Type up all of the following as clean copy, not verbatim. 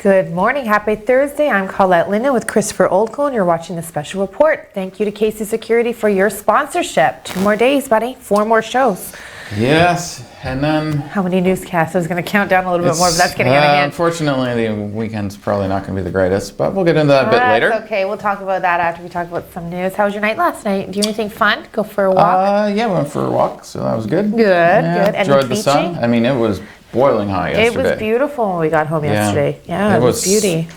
Good morning. Happy Thursday. I'm Colette Linden with Christopher Oldco, and you're watching the special report. Thank you to Casey Security for your sponsorship. 2 more days, buddy. 4 more shows. Yes, and then... How many newscasts? I was going to count down a little bit more, but that's getting out of hand. Unfortunately, the weekend's probably not going to be the greatest, but we'll get into that a bit later. That's okay. We'll talk about that after we talk about some news. How was your night last night? Do you do anything fun? Go for a walk? Yeah, we went for a walk, so that was good. Good, good. Any enjoyed the beaching? sun. I mean, it was boiling hot yesterday. It was beautiful when we got home yesterday. Yeah, it was beauty.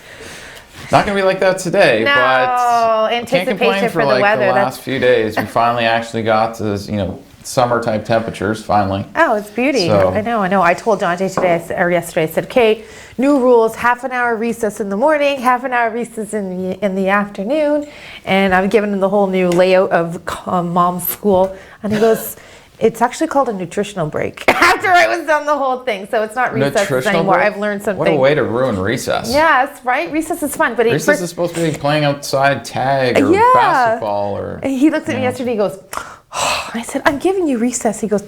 Not going to be like that today, No, but anticipation can't complain for for the like weather. the last few days. We finally actually got to, summer type temperatures finally. Oh, it's beauty. So, I know. I told Dante yesterday, I said, okay, new rules, half an hour recess in the morning, half an hour recess in the afternoon. And I've given him the whole new layout of mom's school. And he goes, it's actually called a nutritional break. After I was done the whole thing. So it's not recess anymore. Break? I've learned something. What a way to ruin recess. Yes, right? Recess is fun. But recess is supposed to be playing outside tag or basketball. Or. He looked at me yesterday, he goes, I said, I'm giving you recess. He goes,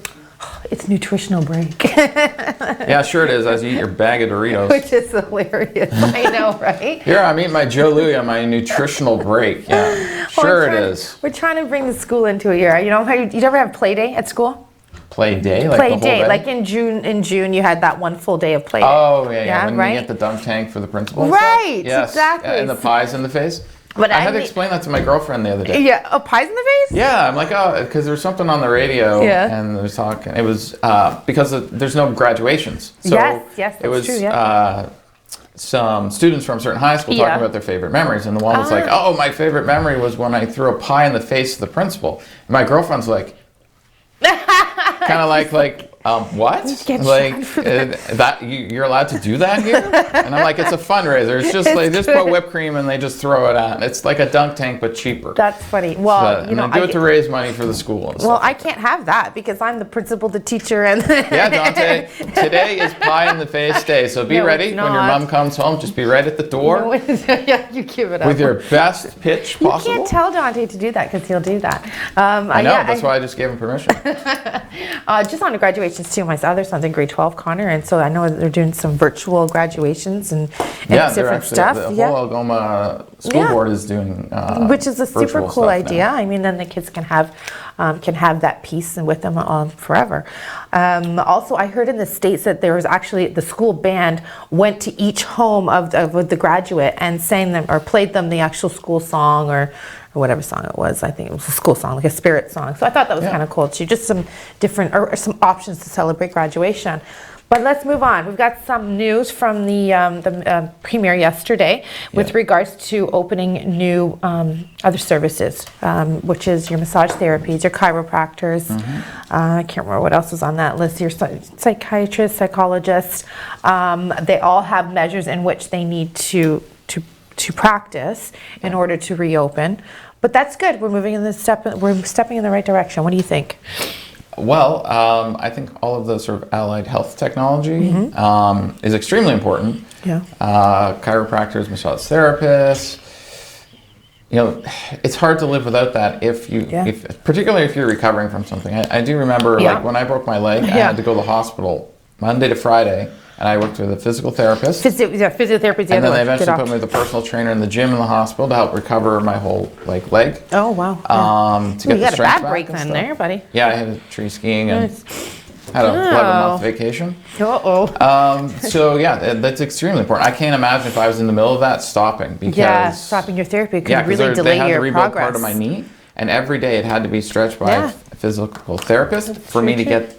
it's nutritional break. Yeah, sure it is, as you eat your bag of Doritos. Which is hilarious. I know, right? Here, I'm eating my Joe Louis on my nutritional break. Yeah, sure it is. We're trying to bring the school into it here. You know how you ever have play day at school? Play day? Like play the whole day. day? Like in June you had that one full day of play day. Oh, yeah. When right? you get the dunk tank for the principal. Right, yes. exactly. Yeah, and the pies in the face. But I had to explain that to my girlfriend the other day. Yeah, pies in the face? Yeah, I'm like, because there's something on the radio, and there's talking. It was because there's no graduations. So yes, that's it was true. Yeah. Some students from a certain high school talking about their favorite memories, and the one was like, "Oh, my favorite memory was when I threw a pie in the face of the principal." And my girlfriend's like, kind of like. What? Like that? You're allowed to do that here? And I'm like, it's a fundraiser. It's just they just put whipped cream and they just throw it out. It's like a dunk tank but cheaper. That's funny. Well, they do it to raise money for the school. Well, I can't have that because I'm the principal, the teacher, and yeah, Dante. Today is pie in the face day, so be ready when your mom comes home. Just be right at the door. Yeah, you give it up with your best pitch possible. You can't tell Dante to do that because he'll do that. I know. That's why I just gave him permission. Just on the graduations too. My other son's in grade 12, Connor, and so I know they're doing some virtual graduations and different stuff. The whole Algoma school board is doing, which is a super cool idea. I mean, then the kids can have that piece with them forever. Also, I heard in the States that there was actually the school band went to each home of the graduate and sang them or played them the actual school song or whatever song it was. I think it was a school song, like a spirit song. So I thought that was kind of cool too. Just some different or some options to celebrate graduation. But let's move on. We've got some news from the premier yesterday with regards to opening new other services, which is your massage therapies, your chiropractors. I can't remember what else was on that list. Your psychiatrists, psychologists. They all have measures in which they need to practice in order to reopen. But that's good. We're stepping in the right direction. What do you think? Well, I think all of the sort of allied health technology is extremely important. Yeah. Chiropractors, massage therapists. It's hard to live without that if particularly if you're recovering from something. I do remember like when I broke my leg, I had to go to the hospital Monday to Friday. And I worked with a physical therapist. Physiotherapy. And then they eventually put me with a personal trainer in the gym in the hospital to help recover my whole leg. Oh wow! To get you got a bad break then, there, buddy. Yeah, I had tree skiing and had a 11-month vacation. So yeah, that's extremely important. I can't imagine if I was in the middle of that stopping because stopping your therapy could really delay they had your to rebuild progress. Part of my knee, and every day it had to be stretched by a physical therapist for me to get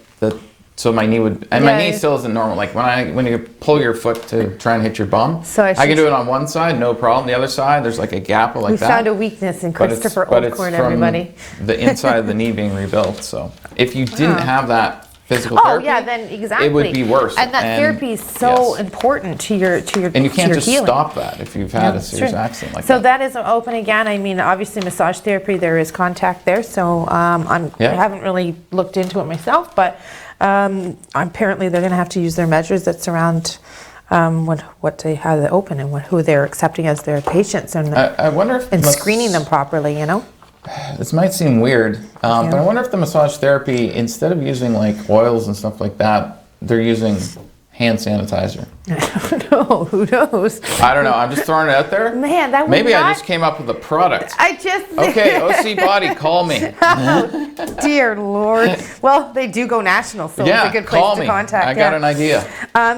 so my knee would, and my knee still isn't normal. Like when you pull your foot to try and hit your bum, so I can do it on one side, no problem. The other side, there's like a gap like that. We found a weakness in Christopher Oldcorn, everybody. The inside of the knee being rebuilt. So if you didn't have that physical therapy, then exactly, it would be worse. And that therapy is so important to your and you can't just healing. Stop that if you've had a serious accident like that. So that is open again. I mean, obviously massage therapy, there is contact there. So I haven't really looked into it myself, but apparently they're going to have to use their measures that surround what they have open and who they're accepting as their patients, and I wonder if screening them properly. This might seem weird, but I wonder if the massage therapy, instead of using like oils and stuff like that, they're using hand sanitizer. No, who knows? I don't know. I'm just throwing it out there. Man, that would Maybe I not- just came up with a product. Okay, OC Body, call me. Oh, dear Lord. Well, they do go national, so Yeah, it's a good place call to me. contact. I got an idea.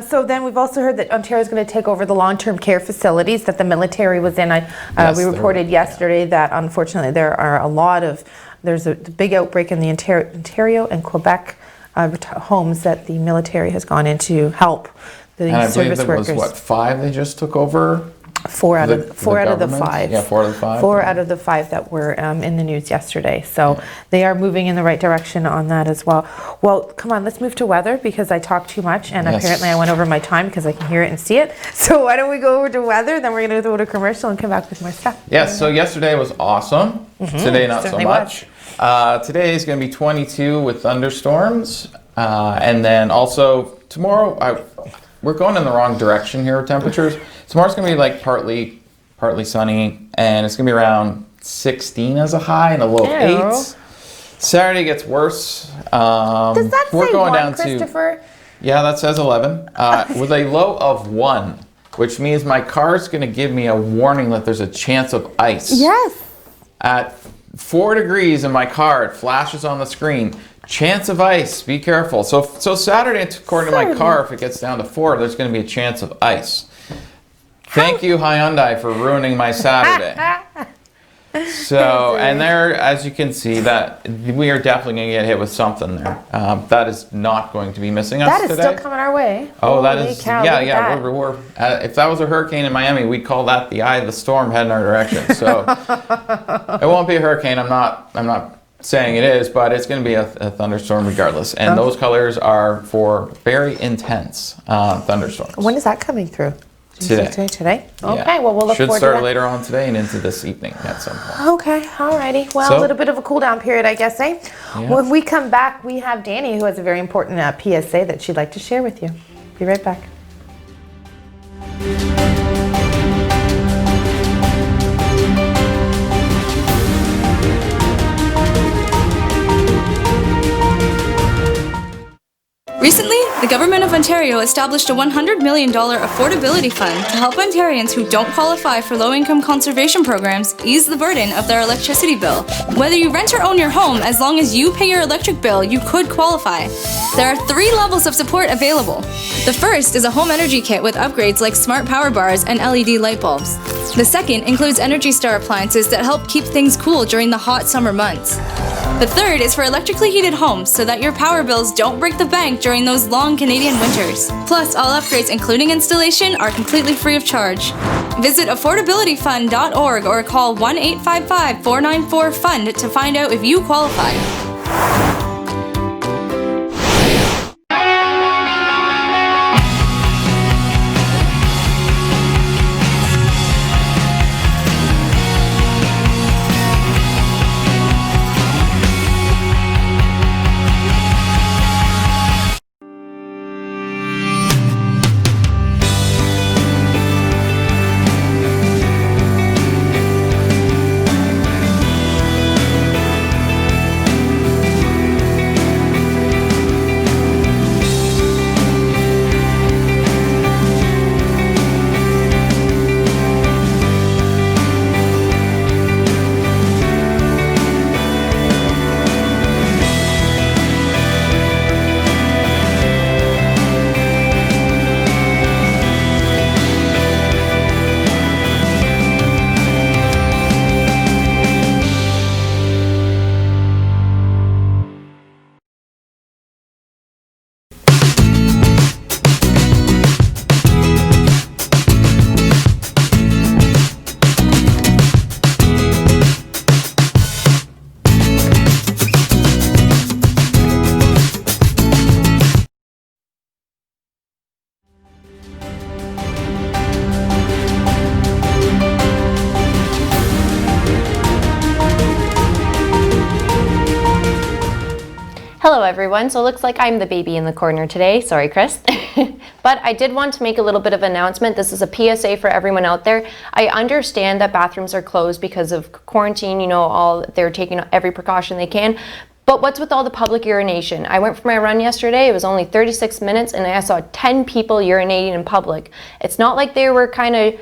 So then we've also heard that Ontario is going to take over the long-term care facilities that the military was in. Yes, We there reported were, yesterday that unfortunately there's a big outbreak in the Ontario and Quebec homes that the military has gone in to help the And I believe service there was, workers. 5 they just took over? Four out The of the government? 5. Yeah, 4 out of the 5. 4 out of the 5 that were in the news yesterday. So they are moving in the right direction on that as well. Well, come on, let's move to weather because I talk too much and Yes. apparently I went over my time because I can hear it and see it. So why don't we go over to weather, then we're going to go to commercial and come back with more stuff. Yes, so yesterday was awesome. Today, not so certainly much. Today is going to be 22 with thunderstorms. And then also tomorrow, we're going in the wrong direction here with temperatures. Tomorrow's going to be like partly sunny, and it's going to be around 16 as a high and a low of Ew. 8s. Saturday gets worse. Does that we're say going 1, down Christopher? Yeah, that says 11. With a low of 1, which means my car's going to give me a warning that there's a chance of ice. Yes. At 4 degrees in my car, it flashes on the screen. Chance of ice, be careful. So Saturday, according to my car, if it gets down to 4, there's going to be a chance of ice. Thank you, Hyundai, for ruining my Saturday. So, and there, as you can see, that we are definitely going to get hit with something there. That is not going to be missing us That is today. still coming our way. Oh, that Holy is, cow, yeah, look at yeah. that. We're if that was a hurricane in Miami, we'd call that the eye of the storm heading our direction. So it won't be a hurricane. I'm not saying it is, but it's going to be a thunderstorm regardless. And those colors are for very intense thunderstorms. When is that coming through? Today. Today? Yeah. Okay, well, we'll look Should forward start to that. later on today and into this evening at some point. Okay, alrighty. Well, So- a little bit of a cool down period, I guess, eh? Yeah. When we come back, we have Danny, who has a very important PSA that she'd like to share with you. Be right back. Recently, the Government of Ontario established a $100 million affordability fund to help Ontarians who don't qualify for low-income conservation programs ease the burden of their electricity bill. Whether you rent or own your home, as long as you pay your electric bill, you could qualify. There are 3 levels of support available. The first is a home energy kit with upgrades like smart power bars and LED light bulbs. The second includes Energy Star appliances that help keep things cool during the hot summer months. The third is for electrically heated homes so that your power bills don't break the bank during those long Canadian winters. Plus, all upgrades, including installation, are completely free of charge. Visit affordabilityfund.org or call 1-855-494-FUND to find out if you qualify. Hello everyone, so it looks like I'm the baby in the corner today. Sorry, Chris. But I did want to make a little bit of an announcement. This is a PSA for everyone out there. I understand that bathrooms are closed because of quarantine, they're taking every precaution they can. But what's with all the public urination? I went for my run yesterday. It was only 36 minutes and I saw 10 people urinating in public. It's not like they were kind of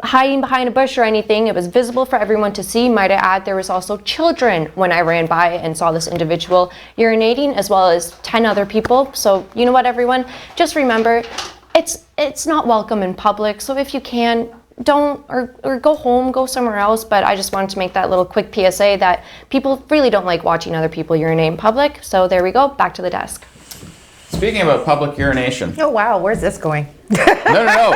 hiding behind a bush or anything. It was visible for everyone to see. Might I add, there was also children when I ran by and saw this individual urinating, as well as 10 other people. So you know what, everyone? Just remember, it's not welcome in public. So if you can, don't, or go home, go somewhere else. But I just wanted to make that little quick PSA that people really don't like watching other people urinate in public. So there we go, back to the desk. Speaking about public urination. Oh, wow. Where's this going? No.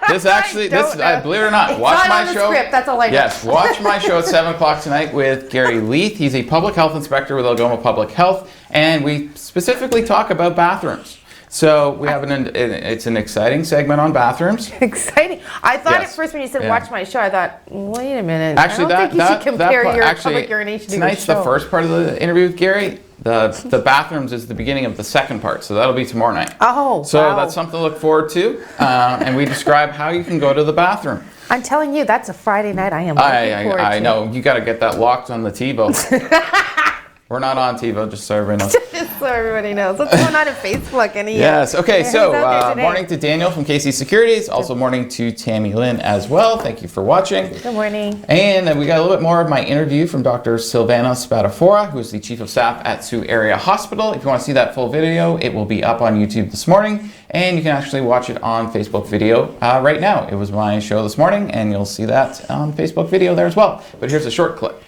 This actually, believe it or not, watch my show. Script, that's all I know. Yes, watch my show at 7 o'clock tonight with Gary Leith. He's a public health inspector with Algoma Public Health, and we specifically talk about bathrooms. So we have it's an exciting segment on bathrooms. Exciting. I thought Yes. at first when you said Yeah. watch my show, I thought, wait a minute. Actually, I don't think you should compare your actually, public urination to your tonight's show. the first part of the interview with Gary. The bathrooms is the beginning of the second part, so that'll be tomorrow night. Oh, So wow. that's something to look forward to, and we describe how you can go to the bathroom. I'm telling you, that's a Friday night I am looking forward to. I know, you got to get that locked on the TiVo. We're not on TiVo, just so everybody knows. Just so everybody knows. What's going on Facebook? Yes, okay, who's so out there today? morning to Daniel from KC Securities, also morning to Tammy Lynn as well. Thank you for watching. Good morning. And we got a little bit more of my interview from Dr. Silvana Spadafora, who is the Chief of Staff at Sioux Area Hospital. If you want to see that full video, it will be up on YouTube this morning, and you can actually watch it on Facebook video right now. It was my show this morning, and you'll see that on Facebook video there as well. But here's a short clip.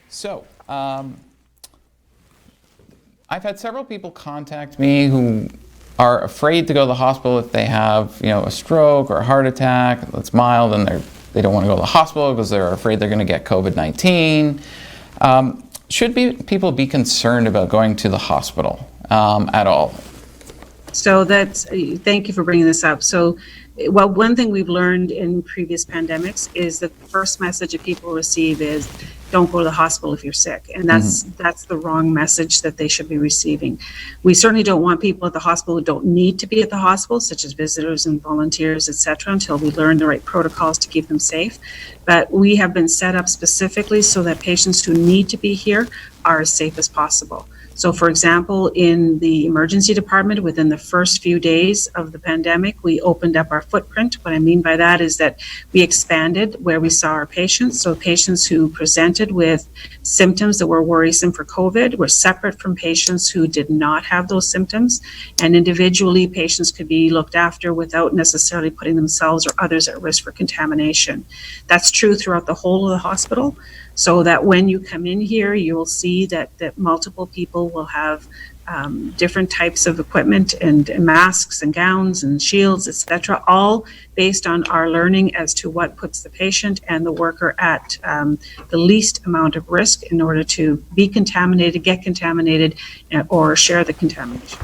So, I've had several people contact me who are afraid to go to the hospital if they have, a stroke or a heart attack that's mild, and they don't want to go to the hospital because they're afraid they're going to get COVID-19. Should people be concerned about going to the hospital at all? So thank you for bringing this up. So, one thing we've learned in previous pandemics is the first message that people receive is, don't go to the hospital if you're sick. And that's the wrong message that they should be receiving. We certainly don't want people at the hospital who don't need to be at the hospital, such as visitors and volunteers, etc., until we learn the right protocols to keep them safe. But we have been set up specifically so that patients who need to be here are as safe as possible. So, for example, in the emergency department, within the first few days of the pandemic, we opened up our footprint. What I mean by that is that we expanded where we saw our patients. So patients who presented with symptoms that were worrisome for COVID were separate from patients who did not have those symptoms. And individually, patients could be looked after without necessarily putting themselves or others at risk for contamination. That's true throughout the whole of the hospital. So that when you come in here, you will see that multiple people will have different types of equipment and masks and gowns and shields, etc., all based on our learning as to what puts the patient and the worker at the least amount of risk in order to be contaminated, get contaminated, or share the contamination.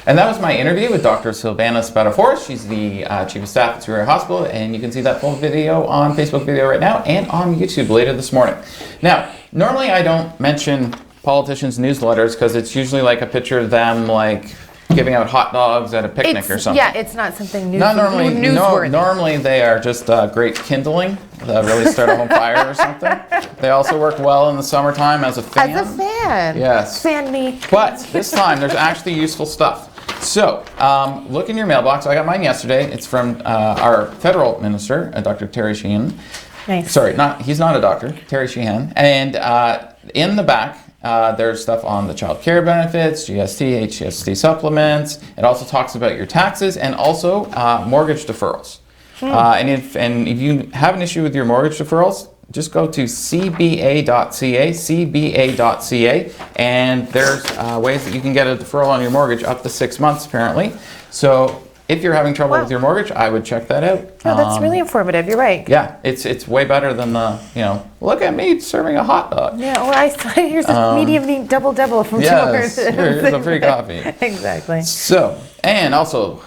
And that was my interview with Dr. Silvana Spadafora. She's the Chief of Staff at Sioux Area Hospital, and you can see that full video on Facebook video right now and on YouTube later this morning. Now, normally I don't mention politicians' newsletters because it's usually like a picture of them like giving out hot dogs at a picnic or something. Yeah, it's not something Normally newsworthy. they are just great kindling that really start a home fire or something. They also work well in the summertime as a fan. As a fan. Yes. Fan me. But this time there's actually useful stuff. So look in your mailbox. I got mine yesterday. It's from our federal minister, Dr. Terry Sheehan. Nice. Sorry, he's not a doctor, Terry Sheehan. And in the back, there's stuff on the child care benefits, GST, HST supplements. It also talks about your taxes and also mortgage deferrals. And if you have an issue with your mortgage deferrals, just go to cba.ca, and there's ways that you can get a deferral on your mortgage up to 6 months, apparently. So if you're having trouble with your mortgage, I would check that out. Oh, that's really informative. You're right. Yeah, it's way better than the, look at me serving a hot dog. Yeah, or here's a medium meat double from Yes, George. here's a free coffee. Exactly. So, and also,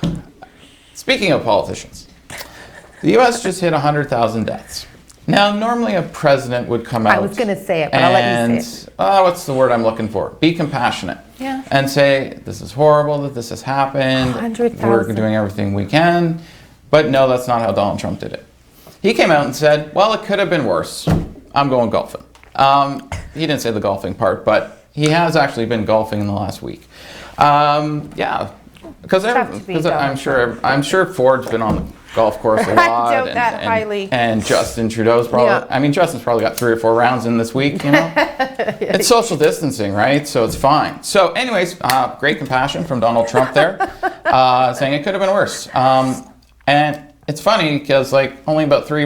speaking of politicians, the U.S. just hit 100,000 deaths. Now, normally a president would come out. I was going to say it, but I'll let you say it. What's the word I'm looking for? Be compassionate. Yeah. And say, this is horrible that this has happened. 100,000. We're doing everything we can. But no, that's not how Donald Trump did it. He came out and said, well, it could have been worse. I'm going golfing. He didn't say the golfing part, but he has actually been golfing in the last week. Yeah, because Tough to beat I'm sure Ford's been on the golf course a lot. doubt that highly. And Justin Trudeau's probably. Yeah. I mean, Justin's probably got 3 or 4 rounds in this week. You know, it's social distancing, right? So it's fine. So, anyways, great compassion from Donald Trump there, saying it could have been worse. And it's funny because like only about three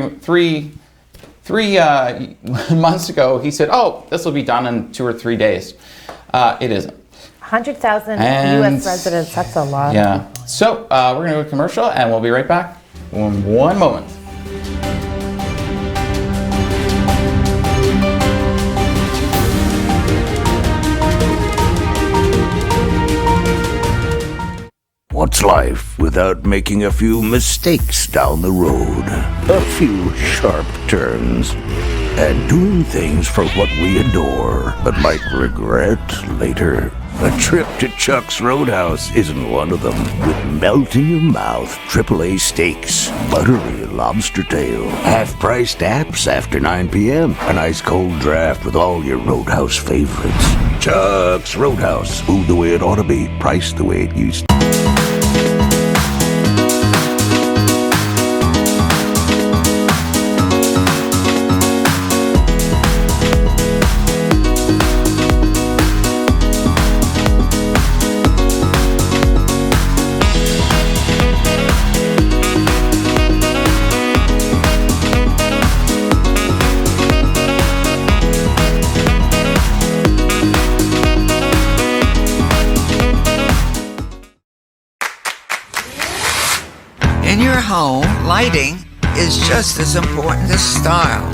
months ago, he said, "Oh, this will be done in 2 or 3 days." It isn't. 100,000 And- U.S. residents, that's a lot. Yeah. So we're going to go to commercial, and we'll be right back in 1 moment. What's life without making a few mistakes down the road? A few sharp turns. And doing things for what we adore, but might regret later. A trip to Chuck's Roadhouse isn't one of them. With melt-in-your-mouth AAA steaks, buttery lobster tail, half-priced apps after 9 p.m., an ice-cold draft with all your Roadhouse favorites. Chuck's Roadhouse. Food the way it ought to be, priced the way it used to. In your home, lighting is just as important as style.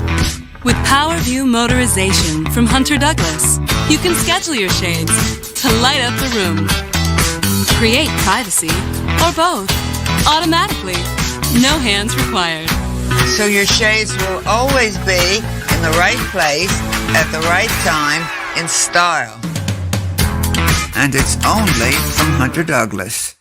With PowerView Motorization from Hunter Douglas, you can schedule your shades to light up the room, create privacy, or both, automatically. No hands required. So your shades will always be in the right place at the right time in style. And it's only from Hunter Douglas.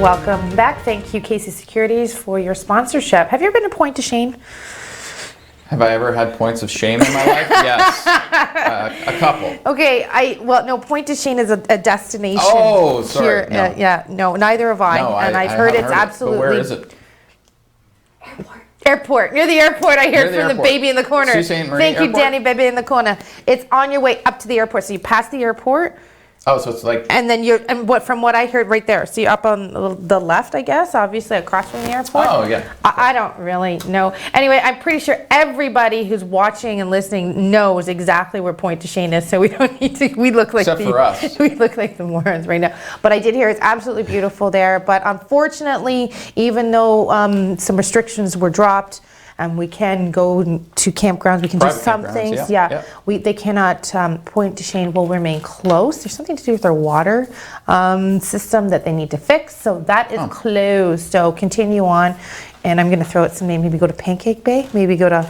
Welcome back. Thank you, Casey Securities, for your sponsorship. Have you ever been to Point to Shane? Have I ever had points of shame in my life? Yes. A couple. Okay, no, Point to Shane is a destination. Oh, sorry. Here. No. Yeah, no, neither have I. No, and I've I heard haven't it's absolutely. But where is it? Airport. Near the airport, I Near heard the from the airport. baby in the corner. Sault Ste. Marie Thank you, Airport? Danny, baby in the corner. It's on your way up to the airport. So you pass the airport, Oh, so it's like and then from what I heard right there. So you're up on the left, I guess, obviously across from the airport. Oh, yeah. I don't really know. Anyway, I'm pretty sure everybody who's watching and listening knows exactly where Point to Shane is. So we don't need to. We look like Except for us. We look like the morons right now. But I did hear it's absolutely beautiful there. But unfortunately, even though some restrictions were dropped, and we can go to campgrounds, we can do Private some campgrounds, things. yeah. They cannot. Point to Shane will remain closed. There's something to do with their water system that they need to fix. So that is closed. So continue on. And I'm going to throw it some name. Maybe go to Pancake Bay. Maybe go to,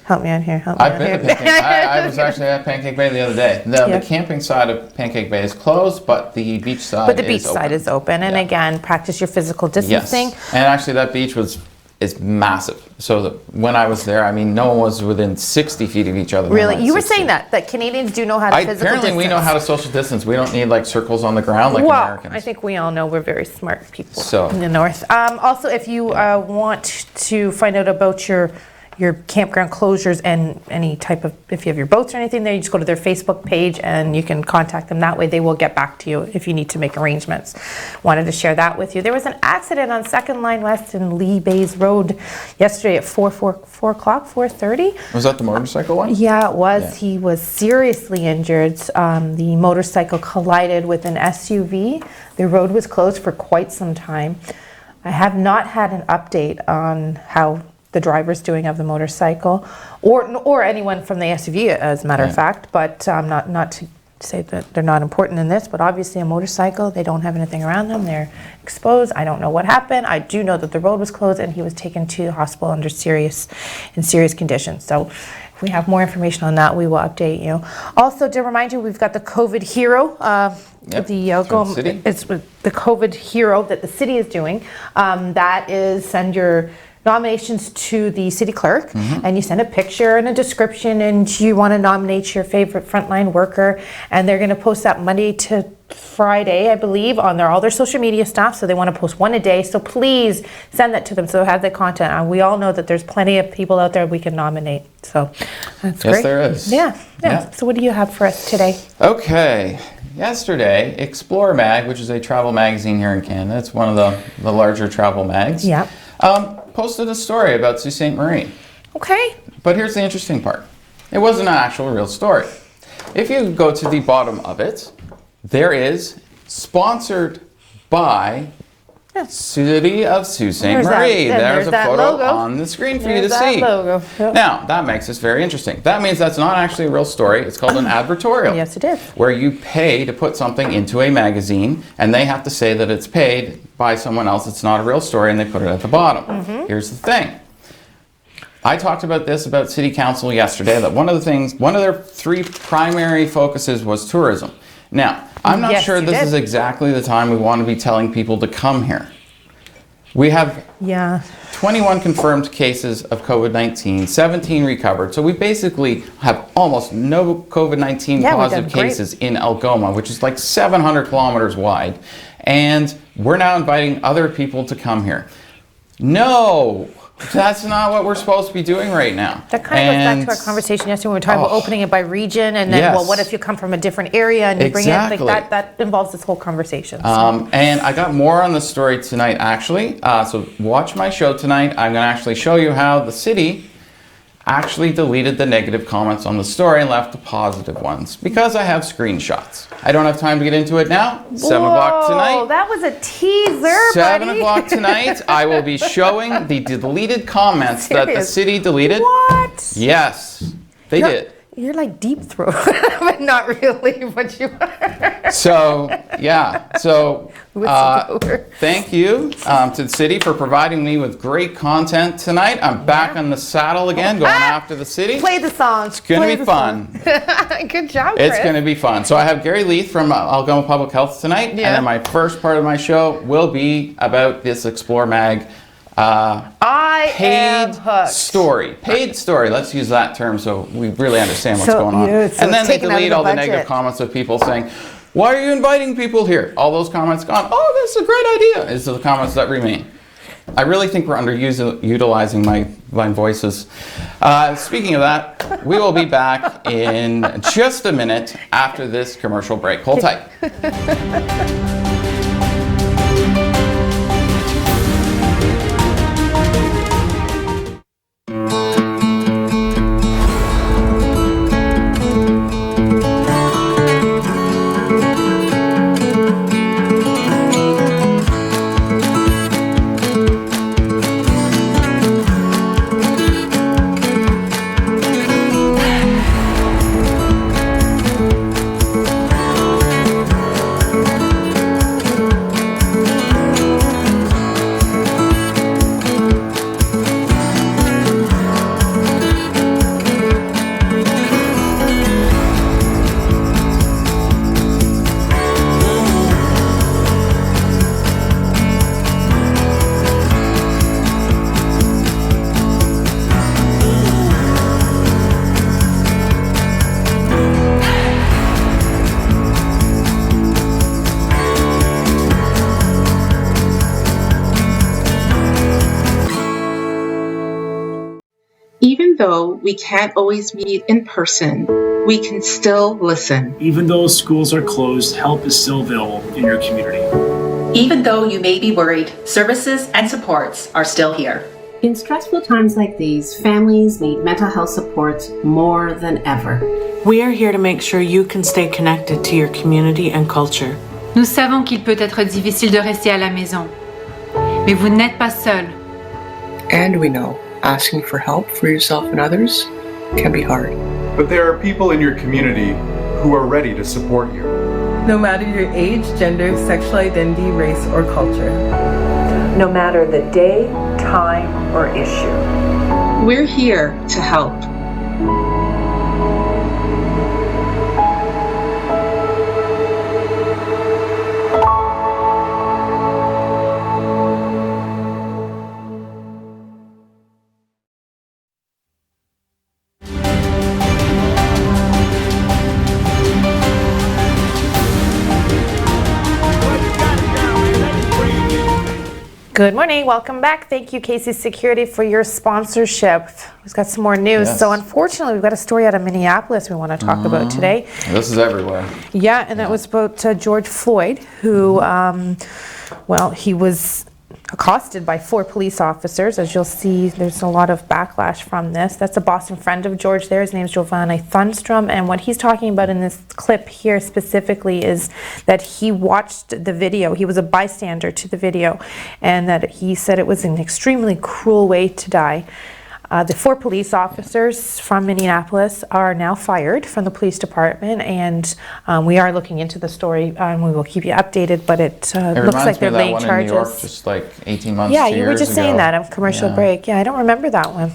help me out here. I've been to Pancake. I was actually at Pancake Bay the other day. Yeah. The camping side of Pancake Bay is closed, but the beach side But the beach is open. side is open. And Yeah. again, practice your physical distancing. Yes. And actually that beach is massive. So when I was there, I mean, no one was within 60 feet of each other. Really? You were 60. saying that Canadians do know how to physical Apparently distance. we know how to social distance. We don't need like circles on the ground like Well, Americans. I think we all know we're very smart people So- in the north. Also, if you want to find out about your your campground closures and any type of, if you have your boats or anything there, you just go to their Facebook page and you can contact them that way. They will get back to you if you need to make arrangements. Wanted to share that with you. There was an accident on Second Line West in Lee Bays Road yesterday at 4:30. Was that the motorcycle one? Yeah, it was. Yeah. He was seriously injured. The motorcycle collided with an SUV. The road was closed for quite some time. I have not had an update on how the driver's doing of the motorcycle, or anyone from the SUV, as a matter of fact. But not to say that they're not important in this, but obviously a motorcycle, they don't have anything around them. They're exposed. I don't know what happened. I do know that the road was closed and he was taken to the hospital in serious conditions. So if we have more information on that, we will update you. Also, to remind you, we've got the COVID Hero. It's the COVID Hero that the city is doing. That is, send your nominations to the city clerk, and you send a picture and a description, and you want to nominate your favorite frontline worker, and they're going to post that Monday to Friday, I believe, on all their social media stuff. So they want to post one a day. So please send that to them so they have the content. And we all know that there's plenty of people out there we can nominate. So that's great. Yes, there is. Yeah. So what do you have for us today? Okay. Yesterday, Explore Mag, which is a travel magazine here in Canada, it's one of the larger travel mags, posted a story about Sault Ste. Marie. Okay. But here's the interesting part. It wasn't an actual real story. If you go to the bottom of it, there is sponsored by City of Sault Ste. Marie. There's a photo on the screen for you to see. Logo. Yep. Now, that makes this very interesting. That means that's not actually a real story. It's called an advertorial. Yes, it is. Where you pay to put something into a magazine, and they have to say that it's paid by someone else. It's not a real story, and they put it at the bottom. Here's the thing. I talked about this about City Council yesterday, that one of their 3 primary focuses was tourism. Now, I'm not sure this is exactly the time we want to be telling people to come here. We have 21 confirmed cases of COVID-19, 17 recovered. So we basically have almost no COVID-19 positive cases in Algoma, which is like 700 kilometers wide. And we're now inviting other people to come here. No! That's not what we're supposed to be doing right now. That kind of goes back to our conversation yesterday when we were talking about opening it by region, and then, well, what if you come from a different area and you bring it, like that involves this whole conversation. So. And I got more on the story tonight, actually. So watch my show tonight. I'm going to actually show you how the city actually deleted the negative comments on the story and left the positive ones, because I have screenshots. I don't have time to get into it now. 7 o'clock tonight. Oh, that was a teaser, 7 o'clock tonight, I will be showing the deleted comments that the city deleted. What? Yes, they did. You're like Deep Throat, but not really what you are. So, yeah. So, thank you to the city for providing me with great content tonight. I'm back on the saddle again, going after the city. Play the song. It's going to be fun. Good job, Chris. It's going to be fun. So I have Gary Leith from Algoma Public Health tonight. And then my first part of my show will be about this Explore Mag paid story. Let's use that term so we really understand what's going on. And then they delete all the negative comments of people saying, why are you inviting people here? All those comments gone. Oh, this is a great idea. Is the comments that remain. I really think we're underutilizing my voices. Speaking of that, we will be back in just a minute after this commercial break. Hold tight. even though we can't always meet in person, we can still listen. Even though schools are closed, help is still available in your community. Even though you may be worried, services and supports are still here. In stressful times like these, families need mental health supports more than ever. We are here to make sure you can stay connected to your community and culture. Nous savons qu'il peut être difficile de rester à la maison, mais vous n'êtes pas seul. And we know asking for help for yourself and others can be hard. But there are people in your community who are ready to support you. No matter your age, gender, sexual identity, race, or culture. No matter the day, time, or issue. We're here to help. Good morning, welcome back. Thank you, Casey Security, for your sponsorship. We've got some more news. Yes. So unfortunately, we've got a story out of Minneapolis we want to talk about today. This is everywhere. Yeah, and that was about George Floyd, who, well, he was accosted by 4 police officers. As you'll see, there's a lot of backlash from this. That's a Boston friend of George there. His name's Giovanni Thunstrom. And what he's talking about in this clip here specifically is that he watched the video. He was a bystander to the video. And that he said it was an extremely cruel way to die. The 4 police officers from Minneapolis are now fired from the police department, and we are looking into the story, and we will keep you updated, but it looks like they're laying charges. In New York just like 18 months, yeah, 2 you were years just ago. saying that on commercial break. Yeah, I don't remember that one.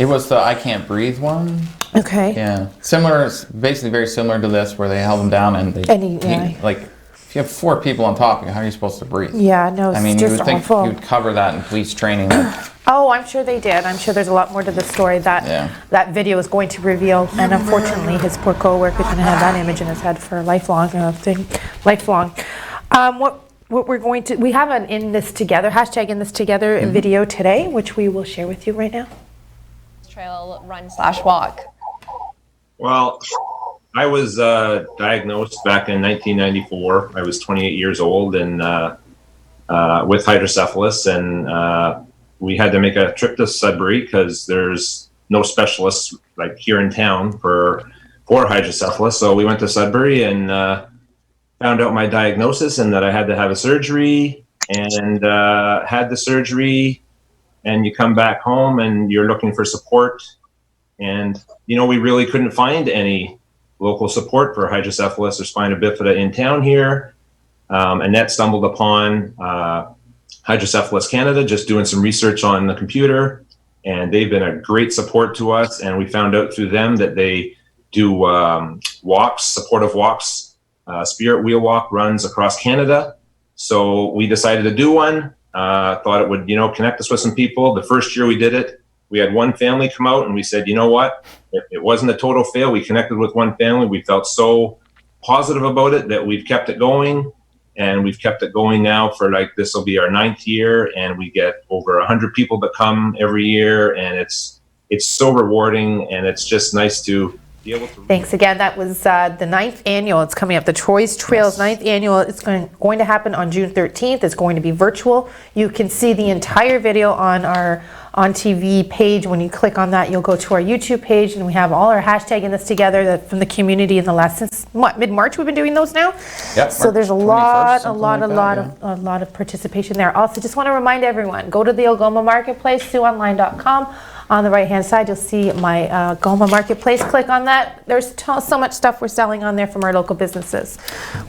It was the I Can't Breathe one. Okay. Yeah. Similar, basically very similar to this, where they held him down and they, like, if you have 4 people on top, how are you supposed to breathe? Yeah, no, it's I mean, just you would think awful. you'd cover that in police training. Oh, I'm sure they did. I'm sure there's a lot more to the story that that video is going to reveal. And unfortunately, his poor co-worker is going to have that image in his head for a lifelong lifelong. What we're going to, we have an In This Together, hashtag In This Together video today, which we will share with you right now. Trail run/walk. Well, I was diagnosed back in 1994. I was 28 years old and with hydrocephalus, and we had to make a trip to Sudbury because there's no specialists like here in town for hydrocephalus. So we went to Sudbury and found out my diagnosis and that I had to have a surgery, and had the surgery. And you come back home and you're looking for support, and we really couldn't find any local support for hydrocephalus or spina bifida in town here. Annette stumbled upon Hydrocephalus Canada, just doing some research on the computer, and they've been a great support to us. And we found out through them that they do walks, supportive walks, spirit wheel walk runs across Canada. So we decided to do one. Thought it would, connect us with some people. The first year we did it, we had one family come out, and we said, you know what? It wasn't a total fail. We connected with one family. We felt so positive about it that we've kept it going. And we've kept it going now for this will be our 9th year, and we get over 100 people that come every year, and it's so rewarding, and it's just nice to be able to. Thanks again. That was the 9th annual. It's coming up. The Troy's Trails 9th annual. It's going to happen on June 13th. It's going to be virtual. You can see the entire video on our On TV page. When you click on that, you'll go to our YouTube page, and we have all our hashtag In This Together from the community in the last, since mid-March we've been doing those now. Yep. So there's a lot of participation there. Also, just want to remind everyone, go to the Algoma Marketplace, SueOnline.com. On the right hand side, you'll see my Algoma Marketplace. Click on that. There's so much stuff we're selling on there from our local businesses.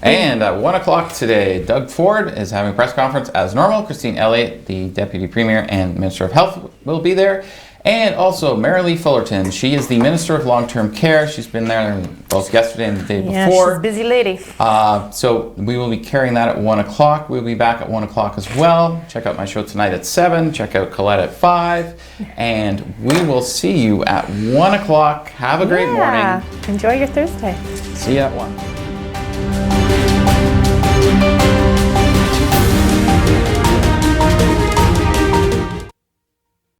And at 1 o'clock today, Doug Ford is having a press conference as normal. Christine Elliott, the Deputy Premier and Minister of Health, will be there. And also Marilee Fullerton. She is the Minister of Long-Term Care. She's been there both yesterday and the day before. Yeah, she's a busy lady. So we will be carrying that at 1 o'clock. We'll be back at 1 o'clock as well. Check out my show tonight at 7. Check out Colette at 5. And we will see you at 1 o'clock. Have a great morning. Enjoy your Thursday. See you at 1.